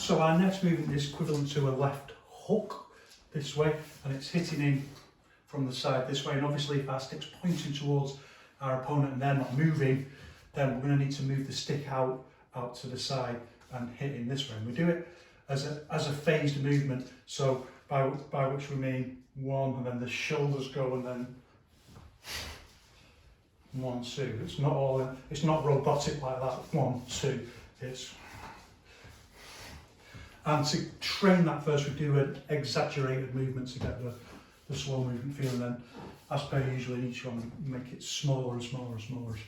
So our next movement is equivalent to a left hook this way, and it's hitting in from the side this way. And obviously if our stick's pointing towards our opponent and they're not moving, then we're going to need to move the stick out to the side and hit in this way. And we do it as a phased movement, so by which we mean 1, and then the shoulders go, and then 1, 2. It's not all. It's not robotic like that. 1, 2. It's. And to train that first, we do an exaggerated movement to get the slow movement feel, and then, as per usual in each one, make it smaller and smaller and smaller and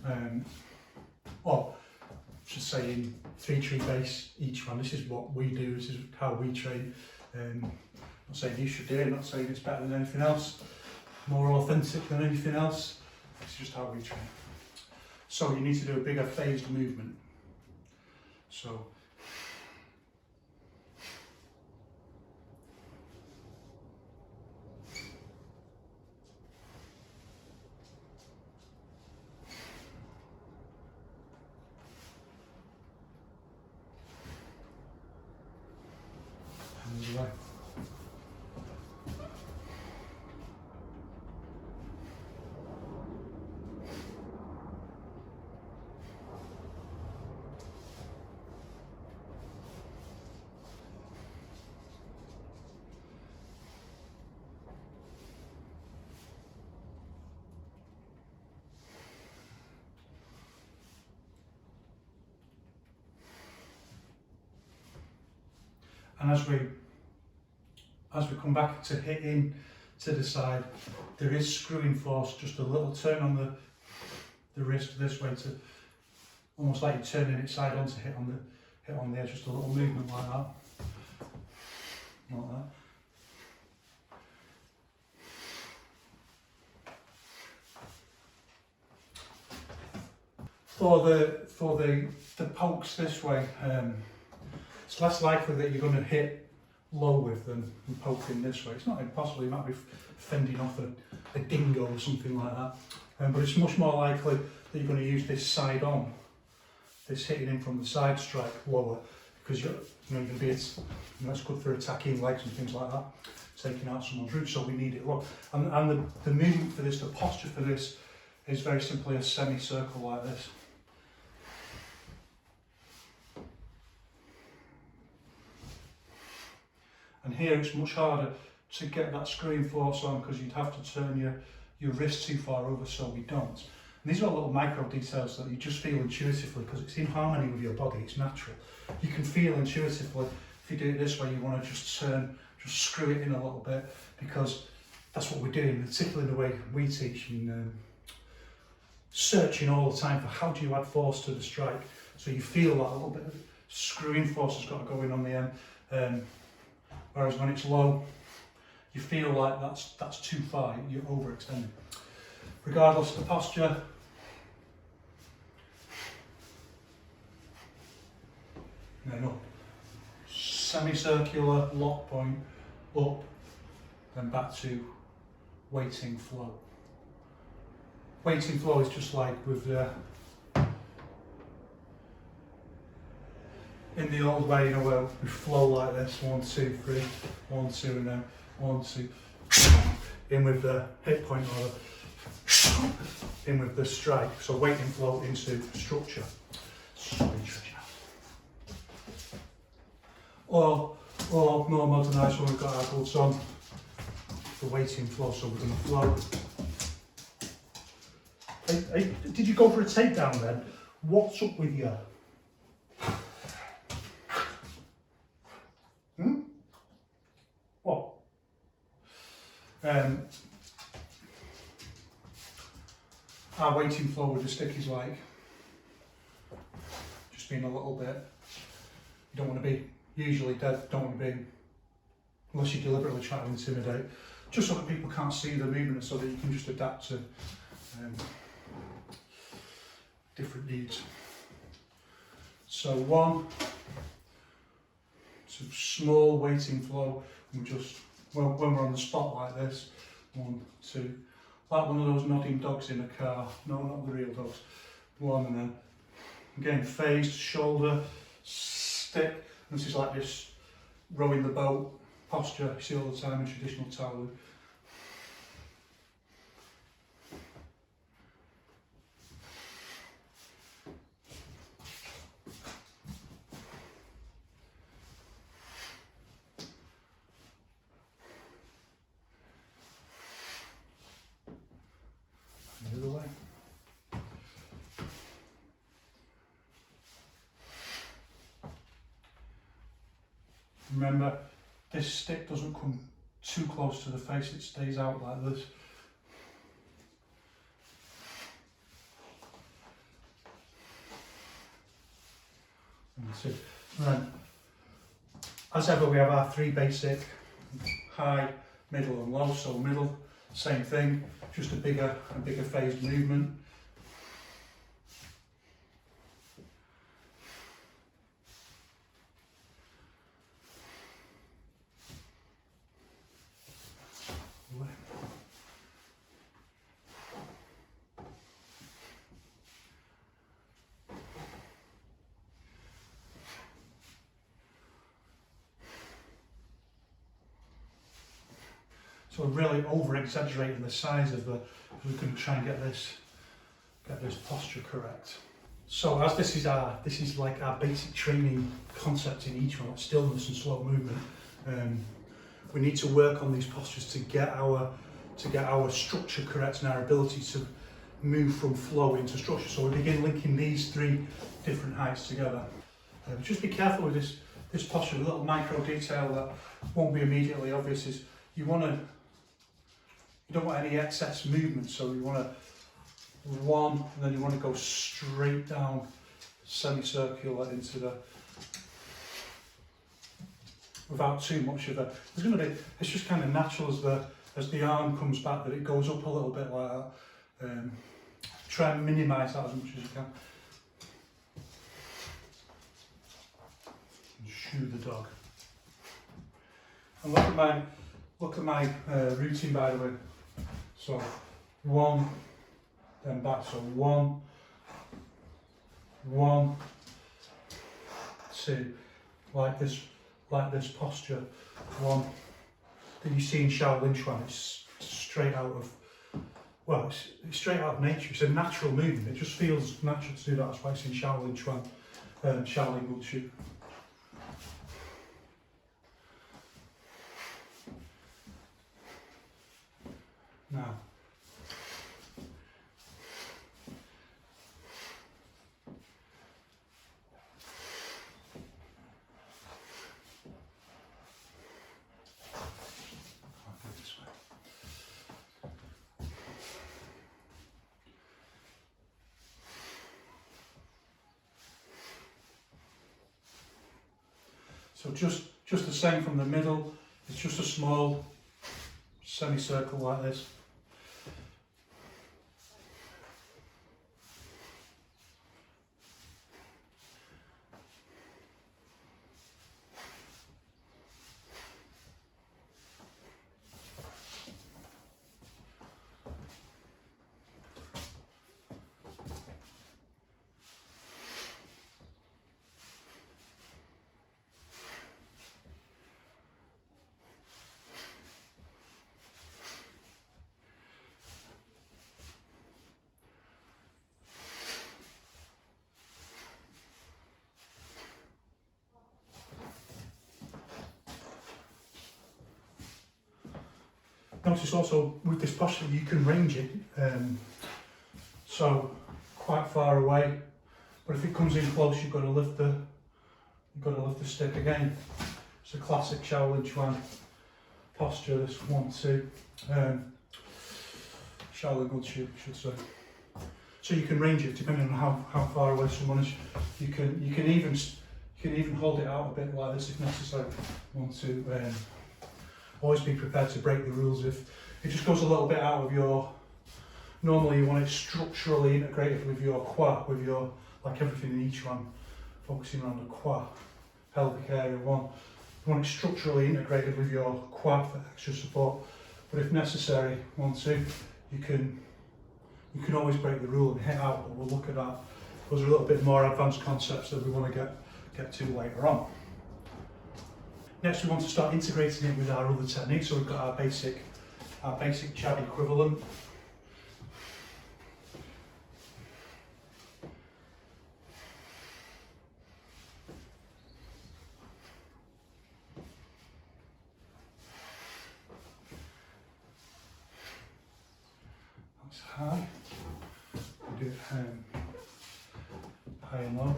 smaller. Or I should say in Thr3TreeBase Yiquan, this is what we do. This is how we train. Not saying you should do it. Not saying it's better than anything else, more authentic than anything else. It's just how we train. So you need to do a bigger phased movement. So. Hands away. And as we come back to hit in to the side, there is screwing force, just a little turn on the wrist this way, to almost like you're turning it side on to hit on the edge, just a little movement like that. Like that. For the pokes this way, it's less likely that you're going to hit low with than poking this way. It's not impossible, you might be fending off a dingo or something like that, but it's much more likely that you're going to use this side on, this hitting in from the side strike lower, because you're going to be, it's good for attacking legs and things like that, taking out someone's roots, so we need it low. And the movement for this, the posture for this, is very simply a semicircle like this. And here it's much harder to get that screwing force on, because you'd have to turn your wrist too far over, so we don't. And these are little micro details that you just feel intuitively, because it's in harmony with your body, it's natural. You can feel intuitively, if you do it this way, you want to just screw it in a little bit, because that's what we're doing, particularly the way we teach, and searching all the time for how do you add force to the strike. So you feel that a little bit of screwing force has got to go in on the end. Whereas when it's low, you feel like that's too far, you're overextending. Regardless of the posture, then up. Semicircular lock point, up, then back to waiting flow. Waiting flow is just like with in the old way, you know, where we flow like this, 1, 2, 3, 1, 2, and then 1, 2, in with the hit point, or in with the strike. So waiting flow into structure. Or more modernised when we've got our gloves on, the waiting flow, so we're going to flow. Hey, did you go for a takedown then? What's up with you? What? Our waiting flow with the stick is like just being a little bit. You don't want to be usually dead. Don't want to be, unless you deliberately try to intimidate, just so that people can't see the movement, so that you can just adapt to different needs. So one. So small waiting flow, and just when we're on the spot like this, 1, 2, like one of those nodding dogs in a car. No, not the real dogs. 1, and then again phased, shoulder, stick, This is like this rowing the boat posture you see all the time in traditional Taolu. The other way. Remember, this stick doesn't come too close to the face, it stays out like this. And that's it. And then, as ever, we have our three basic: high, middle and low. So middle, same thing, just a bigger phased movement. So we're really over-exaggerating the size of the, we're going to try and get this posture correct. So as this is like our basic training concept in each one, stillness and slow movement. We need to work on these postures to get our structure correct and our ability to move from flow into structure. So we begin linking these three different heights together. Just be careful with this posture. A little micro detail that won't be immediately obvious is you don't want any excess movement, so you want to one, and then you want to go straight down, semicircular into the, without too much of a. There's going to be. It's just kind of natural as the arm comes back that it goes up a little bit like that. Try and minimise that as much as you can. And shoo the dog. And look at my routine, by the way. So one, then back. So one, two, like this posture. One that you see in Shaolin Chuan. It's straight out of, well, it's straight out of nature. It's a natural movement. It just feels natural to do that. That's why it's in Shaolin Chuan, Shaolin Wushu. Now, I'll go this way. So just the same from the middle. It's just a small semicircle like this. Notice also with this posture you can range it, so quite far away. But if it comes in close, you've got to lift the stick again. It's a classic Shaolin Chuan posture. This 1, 2, Shaolin Wushu, I should say. So you can range it depending on how far away someone is. You can even hold it out a bit like this if necessary. 1, 2. Always be prepared to break the rules if it just goes a little bit out of your. Normally you want it structurally integrated with your qua, with your, like everything in each one, focusing on the qua, pelvic area 1. You want it structurally integrated with your quad for extra support. But if necessary, 1, 2, you can always break the rule and hit out. But we'll look at that. Those are a little bit more advanced concepts that we want to get to later on. Next we want to start integrating it with our other techniques. So we've got our basic jab equivalent. That's high. We do it high and low.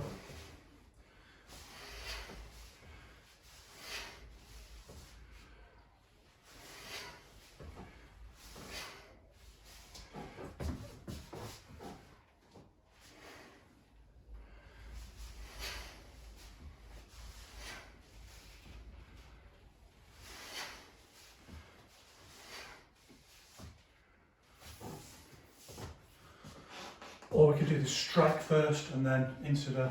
Or we could do the strike first and then into the,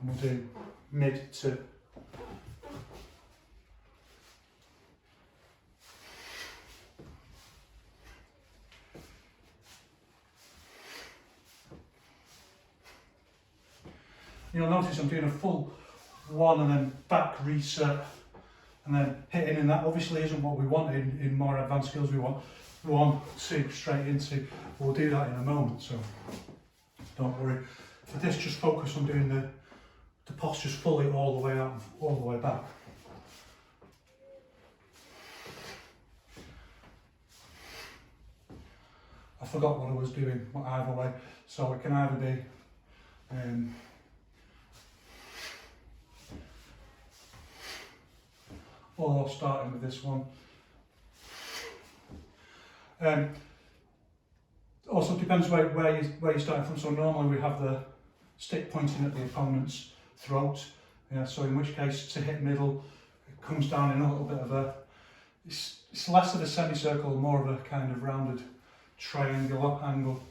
we'll do mid to. You'll notice I'm doing a full one and then back reset and then hitting, and that obviously isn't what we want in more advanced skills. We want 1, 2 straight into. We'll do that in a moment, so don't worry. For this, just focus on doing the postures fully all the way out and all the way back. I forgot what I was doing either way, so it can either be or starting with this one. Also depends where you're starting from. So normally we have the stick pointing at the opponent's throat. Yeah, so in which case to hit middle, it comes down in a little bit of a, it's less of a semicircle, more of a kind of rounded triangular angle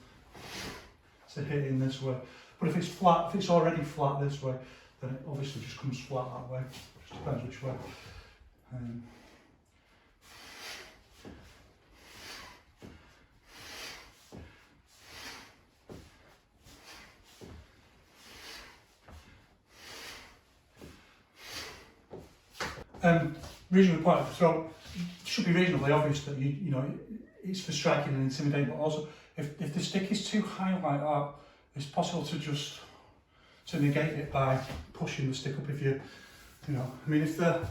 to hit in this way. But if it's flat, if it's already flat this way, then it obviously just comes flat that way. Just depends which way. Reasonable point of the throat should be reasonably obvious that you know it's for striking and intimidating, but also if the stick is too high like that, it's possible to negate it by pushing the stick up. If you know, I mean, if the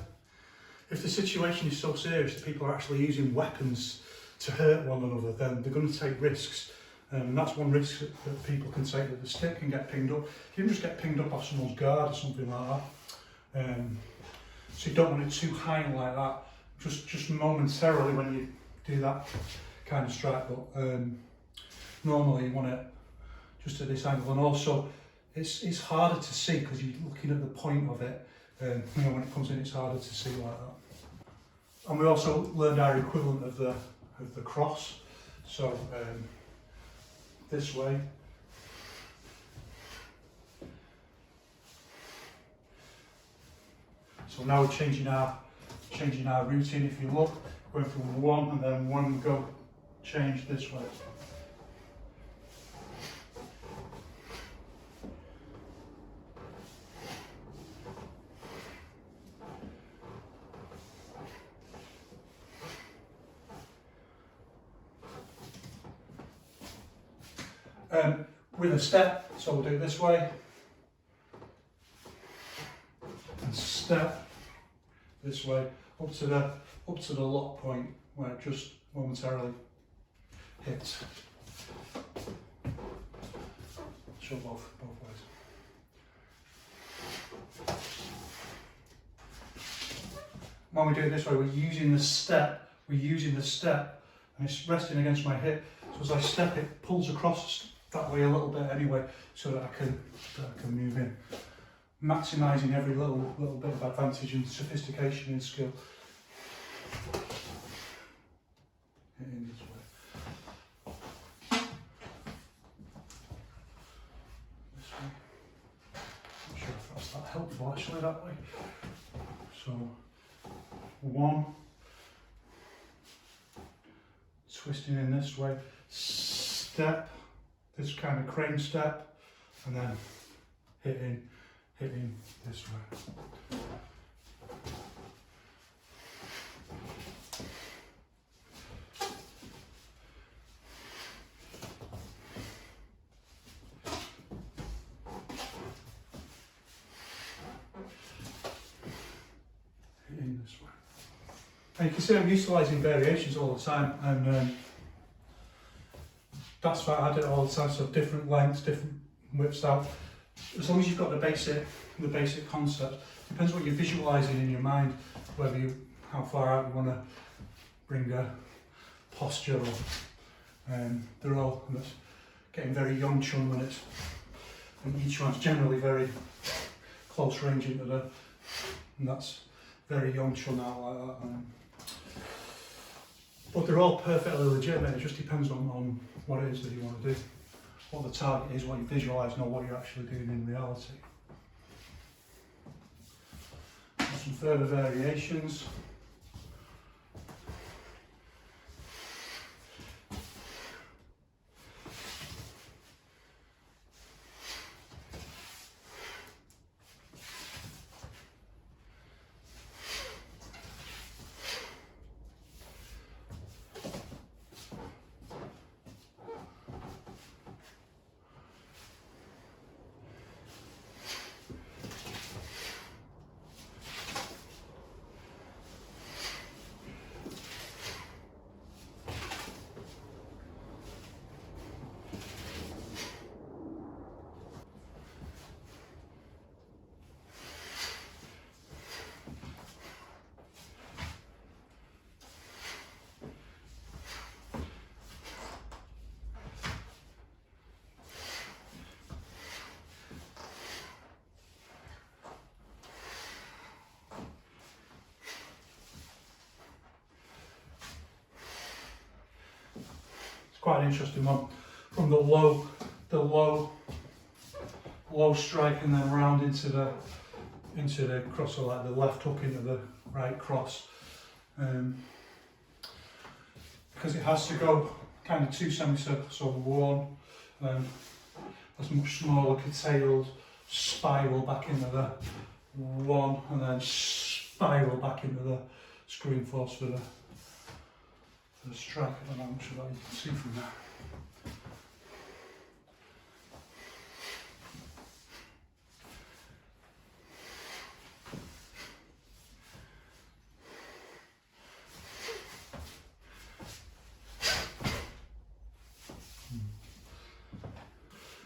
situation is so serious that people are actually using weapons to hurt one another, then they're going to take risks. And that's one risk that people can take, that the stick can get pinged up. You can just get pinged up off someone's guard or something like that. So you don't want it too high like that, just momentarily when you do that kind of strike. But normally you want it just at this angle, and also it's harder to see because you're looking at the point of it. You know, when it comes in, it's harder to see like that. And we also learned our equivalent of the cross. So this way. So now we're changing our routine. If you look, going from one and then one go, change this way. With a step, so we'll do it this way, and step this way up to the lock point where it just momentarily hits. Show both ways. When we do it this way, we're using the step, and it's resting against my hip. So as I step, it pulls across that way a little bit anyway, so that I can move in, maximising every little bit of advantage and sophistication and skill. In this way. This way. Not sure if that's that helpful actually that way. So one, twisting in this way, step, this kind of crane step, and then hitting this way. And you can see I'm utilising variations all the time, and that's why I do it all the time, so different lengths, different widths out. As long as you've got the basic concept, depends what you're visualising in your mind, whether how far out you want to bring a posture, or they're all getting very young chun when it's, and each one's generally very close range into and that's very young chun out like that. But they're all perfectly legitimate, it just depends on what it is that you want to do, what the target is, what you visualise, not what you're actually doing in reality. Some further variations. Quite an interesting one, from the low strike and then round into the cross, so like the left hook into the right cross, because it has to go kind of 2 semicircles, so one, that's much smaller, curtailed, spiral back into the one, and then spiral back into the screwing force for the strike. I don't know how much of that you can see from there.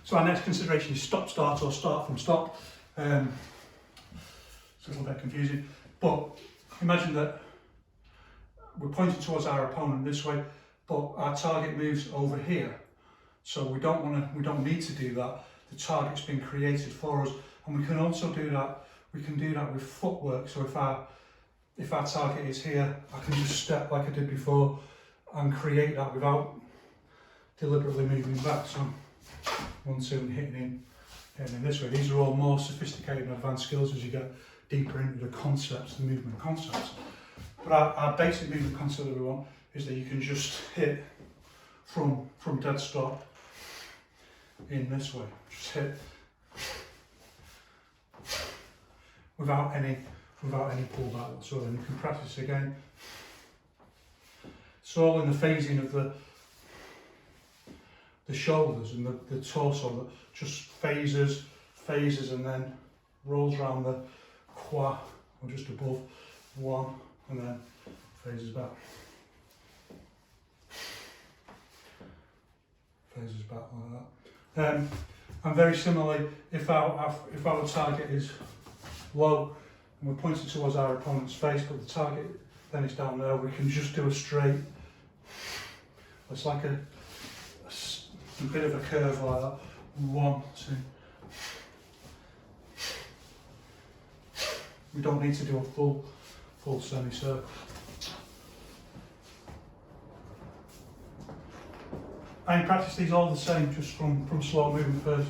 So our next consideration is stop, start, or start from stop. It's a little bit confusing, but imagine that we're pointing towards our opponent this way, but our target moves over here. So we don't need to do that. The target's been created for us, and we can also do that. We can do that with footwork. So if our target is here, I can just step like I did before and create that without deliberately moving back. So 1, 2, and hitting in this way. These are all more sophisticated and advanced skills as you get deeper into the concepts, the movement concepts. But our basic movement concept that we want is that you can just hit from dead stop in this way. Just hit without any pullback whatsoever. And you can practice again. It's all in the phasing of the shoulders and the torso that just phases, and then rolls around the qua, or just above one, and then phases back. Phases back like that. And very similarly, if our target is low and we're pointing towards our opponent's face, but the target then is down there, we can just do a straight. It's like a bit of a curve like that. 1, 2. We don't need to do a full semicircle. I practice these all the same, just from slow movement first.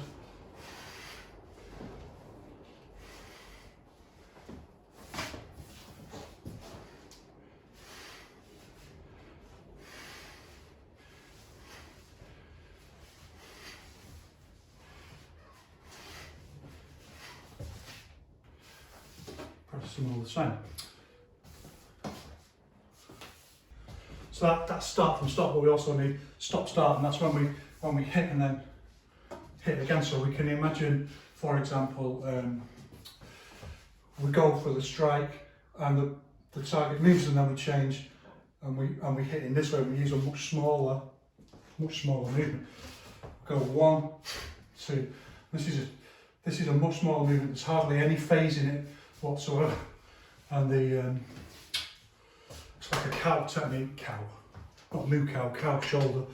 Practice them all the same. So that's start from stop, but we also need stop, start, and that's when we hit and then hit again. So we can imagine, for example, we go for the strike and the target moves and then we change and we hit in this way. We use a much smaller movement. Go 1, 2. This is a much smaller movement. There's hardly any phase in it whatsoever. And it's like a cow technique, not moo cow shoulder,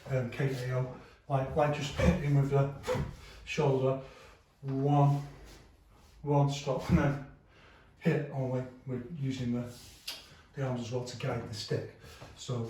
KAO. Like just hitting with the shoulder, 1, stop, and then hit only. We're using the arms as well to guide the stick. So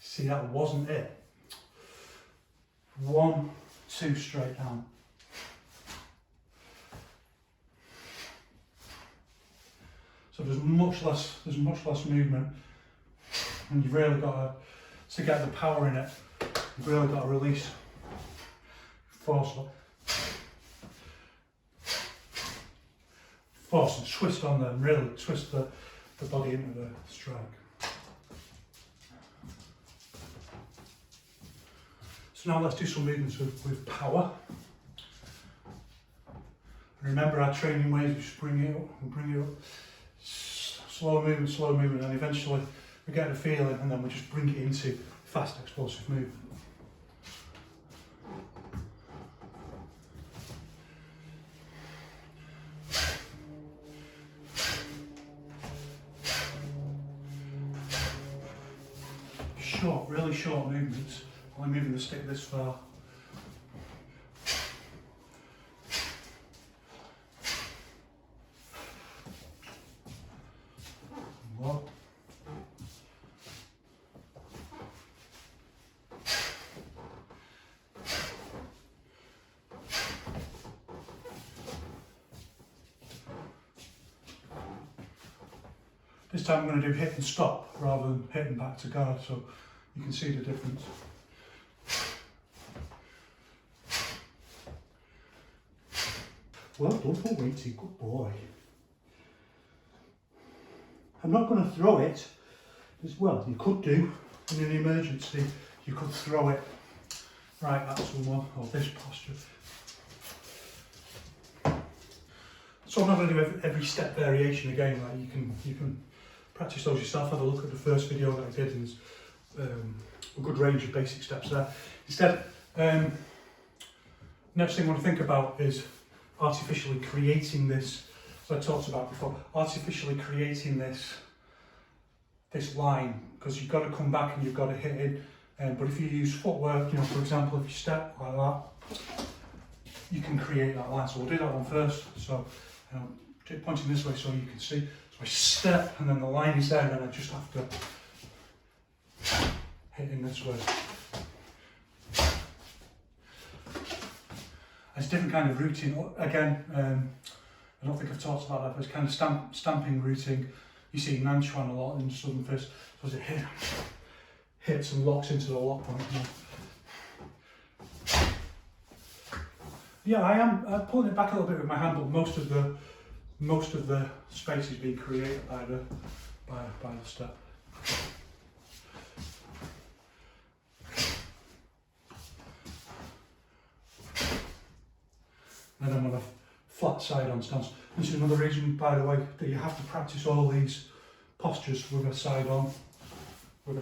see, that wasn't it. 1, 2 straight down. So there's much less movement, and you've really got to get the power in it. You've really got to release force and twist on them. Really twist the body into the strike. So now let's do some movements with power. And remember our training ways, we just bring it up, slow movement, and eventually we get the feeling and then we just bring it into fast explosive movement. Short, really short movements. Only moving the stick this far. One. This time I'm going to do hit and stop rather than hitting back to guard, so you can see the difference. Well done, Thr3T, good boy. I'm not going to throw it as well. You could do, in an emergency, you could throw it right at someone, or this posture. So I'm not going to do every step variation again. Like you can practice those yourself. Have a look at the first video that I did, and there's a good range of basic steps there. Instead, next thing I want to think about is artificially creating this, as I talked about before, artificially creating this line, because you've got to come back and you've got to hit in. But if you use footwork, you know, for example, if you step like that, you can create that line. So we'll do that one first. So pointing this way so you can see. So I step and then the line is there, and then I just have to hit in this way. There's different kind of routing. Again, I don't think I've talked about that, but it's kind of stamping routing. You see Nanchuan a lot in Southern Fist. So as it hits and locks into the lock point. Yeah, I am pulling it back a little bit with my hand, but most of the space is being created by the step. And then I'm on a flat side on stance. This is another reason, by the way, that you have to practice all these postures with a side on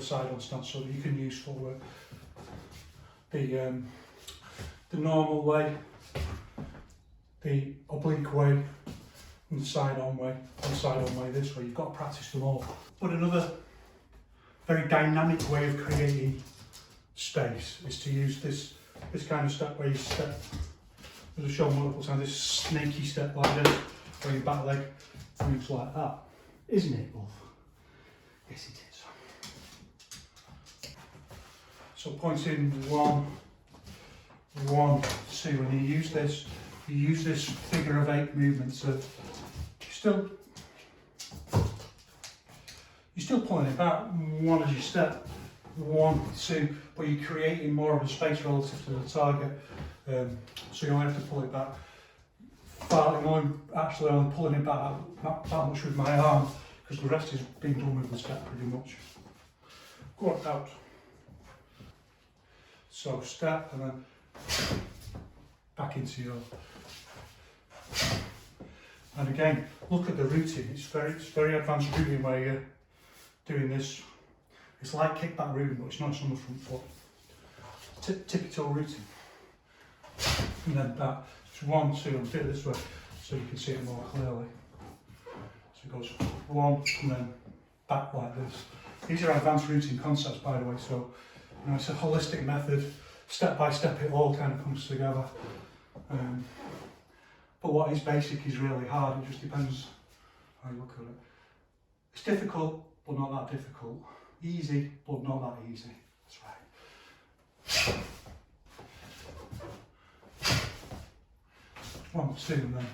stance, so that you can use footwork. The normal way, the oblique way, and the side on way, this way. You've got to practice them all. But another very dynamic way of creating space is to use this kind of step where you step. As I've shown multiple times, this snaky step like this, where your back leg moves like that. Isn't it, Wolf? Yes, it is. So pointing 1, 1, 2, and you use this figure of 8 movement. So you're still pulling it back, 1 as you step, 1, 2, but you're creating more of a space relative to the target. So you only have to pull it back. I'm only pulling it back not that much with my arm, because the rest is being done with the step pretty much. Go out. So step and then back into your. And again, look at the routing. It's very advanced routing where you're doing this. It's like kickback routing, but it's not on the front foot. Tippy toe routing. And then back. It's 1, 2, and do it this way so you can see it more clearly. So it goes 1 and then back like this. These are advanced routing concepts, by the way, so you know, it's a holistic method. Step by step, it all kind of comes together. But what is basic is really hard. It just depends how you look at it. It's difficult, but not that difficult. Easy, but not that easy. That's right. 1, 2, and then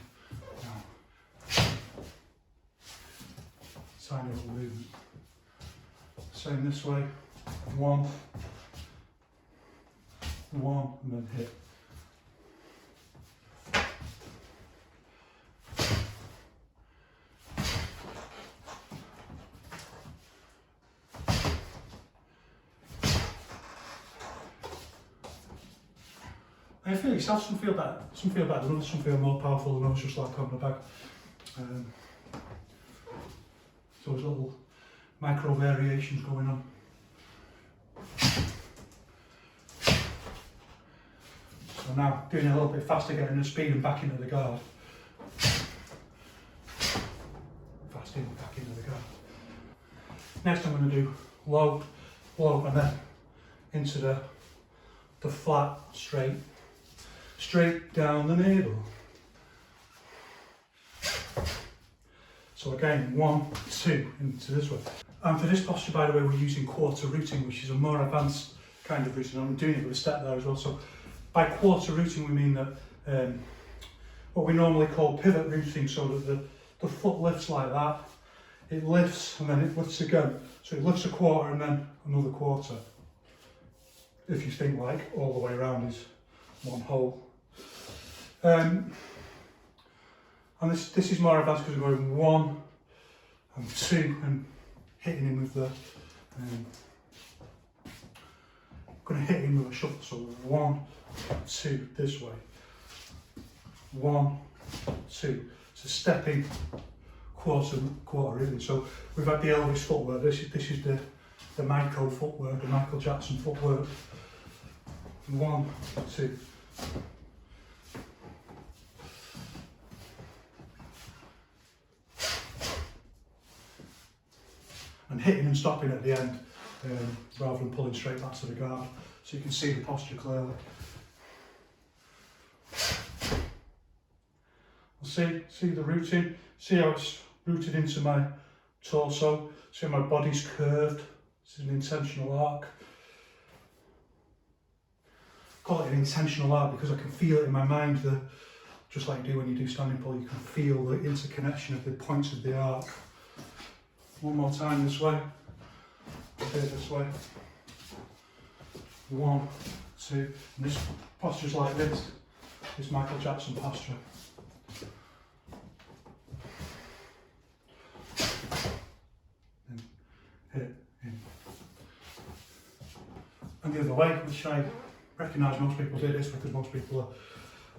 tiny little movement. Same this way. 1, 1, and then hit. I feel yourself, some feel better than others, some feel more powerful than others, just like on the back. So there's little micro variations going on. So now, doing it a little bit faster, getting the speed and back into the guard. Fast in, back into the guard. Next I'm going to do low, and then into the flat, straight down the middle. So again, 1, 2, into this way. And for this posture, by the way, we're using quarter routing, which is a more advanced kind of routing. I'm doing it with a step there as well. So by quarter routing, we mean that what we normally call pivot routing, so that the foot lifts like that. It lifts and then it lifts again. So it lifts a quarter and then another quarter. If you think like all the way around is one whole. And this is more advanced because we're going 1 and 2 and hitting him with the. I'm going to hit him with a shuffle. So 1, 2 this way. 1, 2. So stepping quarter really. So we've had the Elvis footwork. This is the Michael footwork, the Michael Jackson footwork. 1, 2. And hitting and stopping at the end, rather than pulling straight back to the guard, so you can see the posture clearly. See the routing, see how it's routed into my torso, see how my body's curved. This is an intentional arc. I call it an intentional arc because I can feel it in my mind, just like you do when you do standing pull, you can feel the interconnection of the points of the arc. One more time this way, this way. 1, 2, and this posture's like this Michael Jackson posture. And hit, in. And the other way, which I recognise most people do this because most people are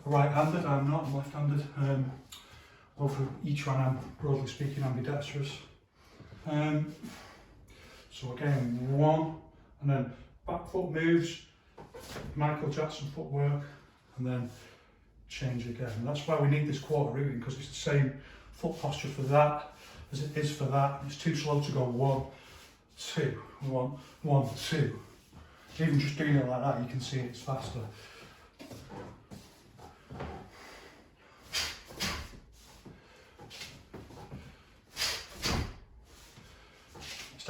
right-handed. I'm not, I'm left-handed. Both of each one, I'm broadly speaking ambidextrous. So again, 1, and then back foot moves, Michael Jackson footwork, and then change again. And that's why we need this quarter routing, because it's the same foot posture for that as it is for that. It's too slow to go 1, 2, 1, 1, 2. Even just doing it like that, you can see it's faster.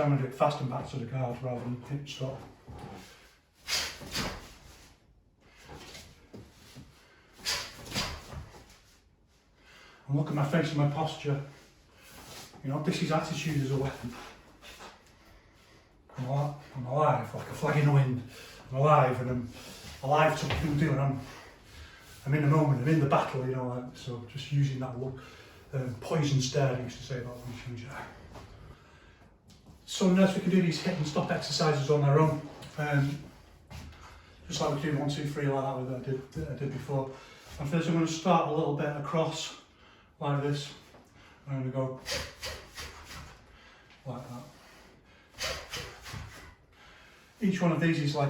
I'm going to do it fast and back to the guard rather than hit stop. And look at my face and my posture. You know, this is attitude as a weapon. I'm alive, like a flag in the wind. I'm alive, and I'm alive to what I'm doing. I'm in the moment, I'm in the battle, you know, like, so just using that look. Poison stare, I used to say about Wing Chun. So next we can do these hit and stop exercises on their own. Just like we do 1, 2, 3 like that I did before. And first I'm going to start a little bit across like this. I'm going to go like that. Each one of these is like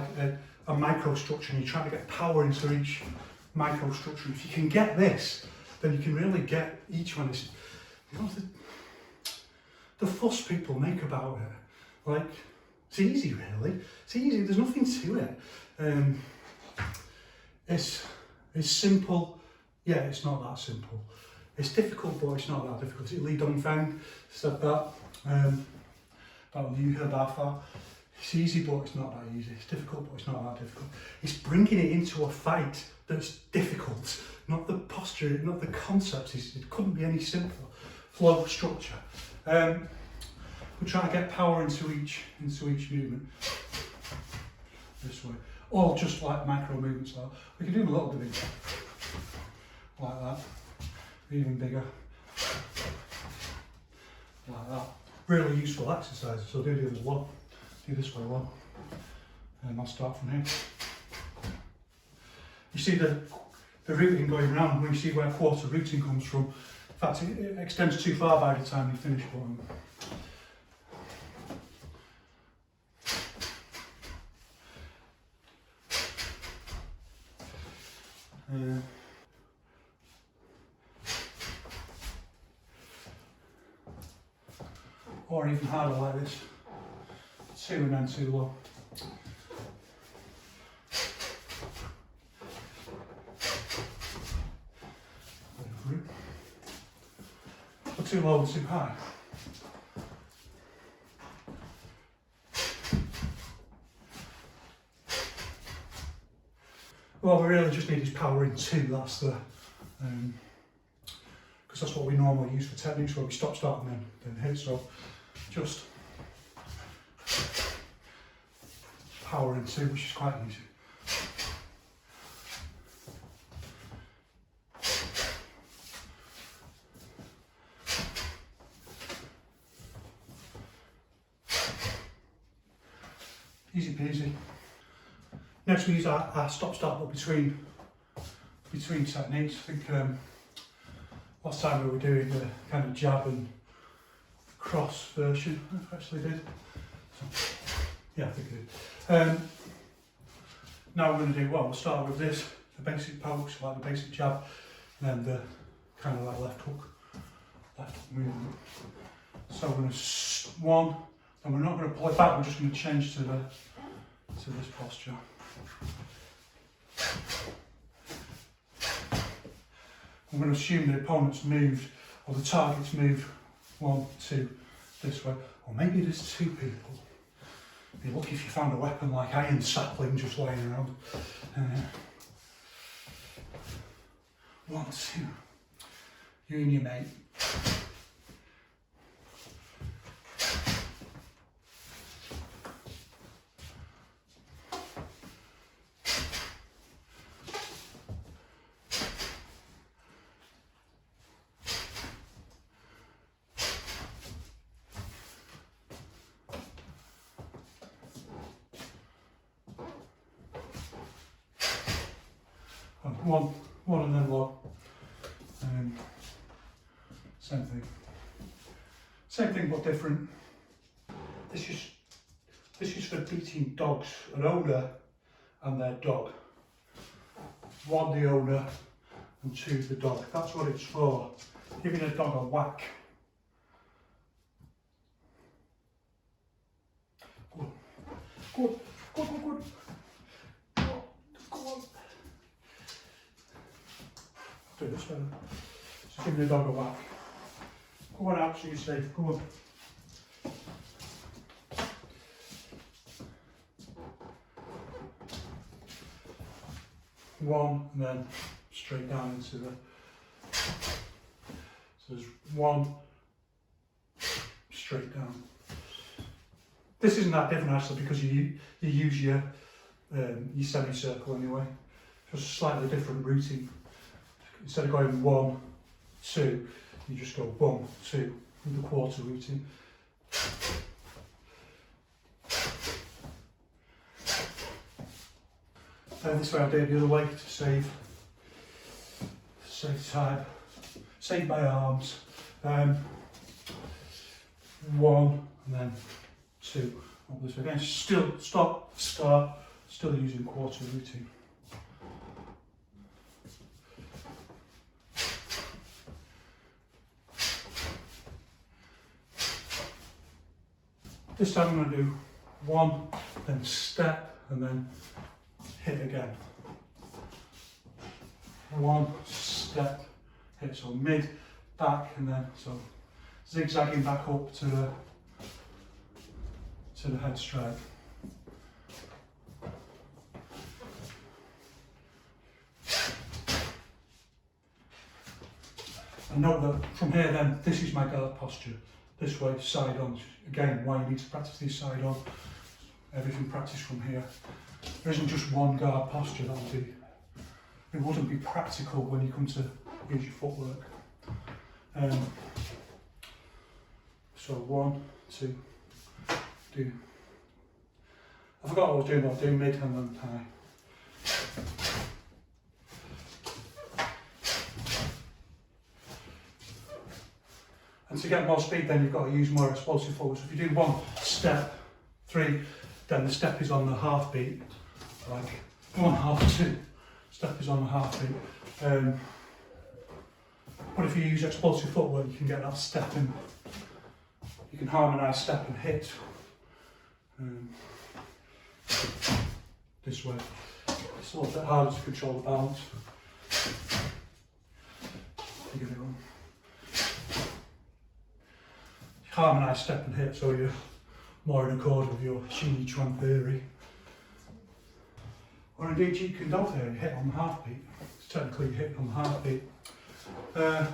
a microstructure, and you're trying to get power into each microstructure. If you can get this, then you can really get each one. Is, you know, the fuss people make about it, like, it's easy really. It's easy. There's nothing to it. It's simple. Yeah, it's not that simple. It's difficult, but it's not that difficult. Li Dongfeng said that. About Liu He. It's easy, but it's not that easy. It's difficult, but it's not that difficult. It's bringing it into a fight that's difficult, not the posture, not the concepts. It couldn't be any simpler. Flow, structure. We're trying to get power into each movement. This way. Or just like micro movements like that. We can do them a little bit bigger. Like that. Even bigger. Like that. Really useful exercises. So do the other one. Do this way one. And I'll start from here. You see the rooting going round, when you see where quarter rooting comes from. In fact, it extends too far by the time you finish one. Or even harder like this. 2 and then 2 low. Or too low and too high. Well, we really just need is power in 2, that's the, because that's what we normally use for techniques, where we stop, start and then hit, so just power in 2, which is quite easy. Easy peasy. Next we use our stop start, but between techniques. I think last time we were doing the kind of jab and cross version. I actually did. So, yeah, I think I did. Now we're going to do, well, we'll start with this, the basic pokes, like the basic jab, and then the kind of like left hook movement. So we're going to 1, and we're not going to pull it back, we're just going to change to this posture. I'm going to assume the opponent's moved, or the target's moved 1, 2, this way, or maybe there's 2 people. Be lucky if you found a weapon like iron sapling just lying around. 1, 2, you and your mate. One and then low. Same thing. Same thing but different. This is for beating dogs, an owner and their dog. 1 the owner and 2 the dog. That's what it's for. Giving a dog a whack. Good. Good. Good. Good. Good. Do this one. Just give the dog a whack. Go on out so you're safe. Go on. One and then straight down into the. So there's 1 straight down. This isn't that different actually because you use your semicircle anyway. Just slightly different routine. instead of going 1, 2, you just go 1, 2 with the quarter routine. This way I do it the other way to save time, save my arms. 1 and then 2. Up this way again. Still stop, start. Still using quarter routine. This time I'm going to do 1, then step, and then hit again. 1, step, hit, so mid, back, and then so zigzagging back up to the head strike. And note that from here then, this is my guard posture. This way, side on. Again, why you need to practice this side on. Everything practiced from here. There isn't just one guard posture, it wouldn't be practical when you come to use your footwork. So 1, 2, do. I forgot what I was doing, but I was doing mid and then high. And to get more speed, then you've got to use more explosive footwork. So if you do 1 step, 3, then the step is on the half beat, like 1 half, 2. Step is on the half beat. But if you use explosive footwork, you can get that step in. You can harmonise step and hit. This way. It's a little bit harder to control the balance. You get it on. Harmonise step and hit, so you're more in accord with your Yiquan theory. Or indeed Jeet Kune Do theory, hit on the half beat. It's technically hit on the half beat. And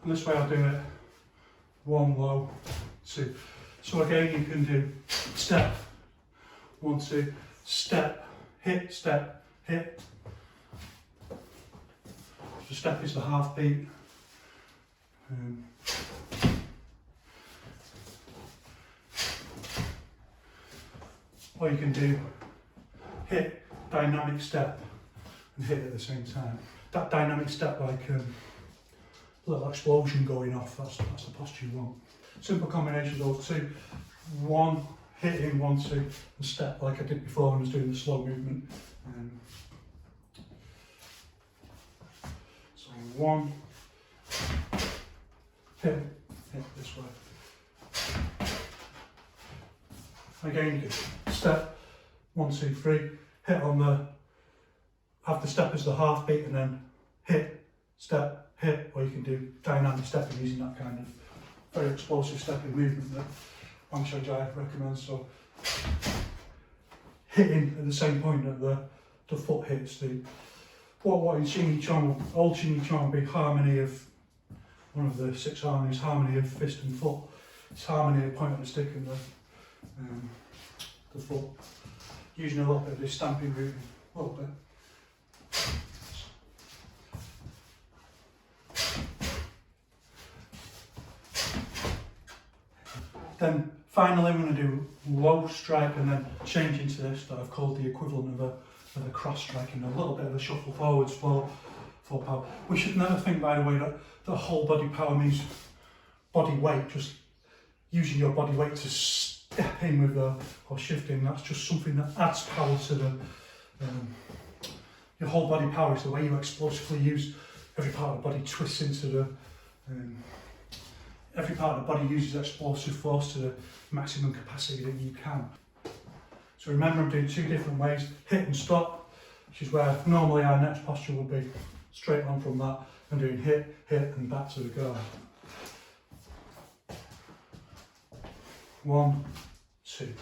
this way I'll do it 1 low, 2. So again you can do step, 1, 2, step, hit, hit. So step is the half beat. Or you can do hit, dynamic step, and hit at the same time. That dynamic step, like a little explosion going off, that's the posture you want. Simple combination of those two. 1, hit in, 1, 2, and step like I did before when I was doing the slow movement. So 1, hit this way. Again, you can step, 1, 2, 3, hit on have the step as the half beat and then hit, step, hit, or you can do dynamic stepping using that kind of very explosive stepping movement that Wang Shao recommends. So hitting at the same point that the foot hits. What in Yiquan, old Yiquan would be harmony of one of the 6 harmonies, harmony of fist and foot. It's harmony of point of the stick and the foot. Using a little bit of this stamping movement, a little bit. Then finally I'm going to do low strike and then change into this that I've called the equivalent of a cross strike and a little bit of a shuffle forwards for power. We should never think, by the way, that the whole body power means body weight, just using your body weight to step in with or shift in. That's just something that adds power to your whole body power is the way you explosively use every part of the body, twists into every part of the body uses explosive force to the maximum capacity that you can. So remember, I'm doing 2 different ways, hit and stop, which is where normally our next posture will be straight on from that, and doing hit, and back to the guard. 1, 2.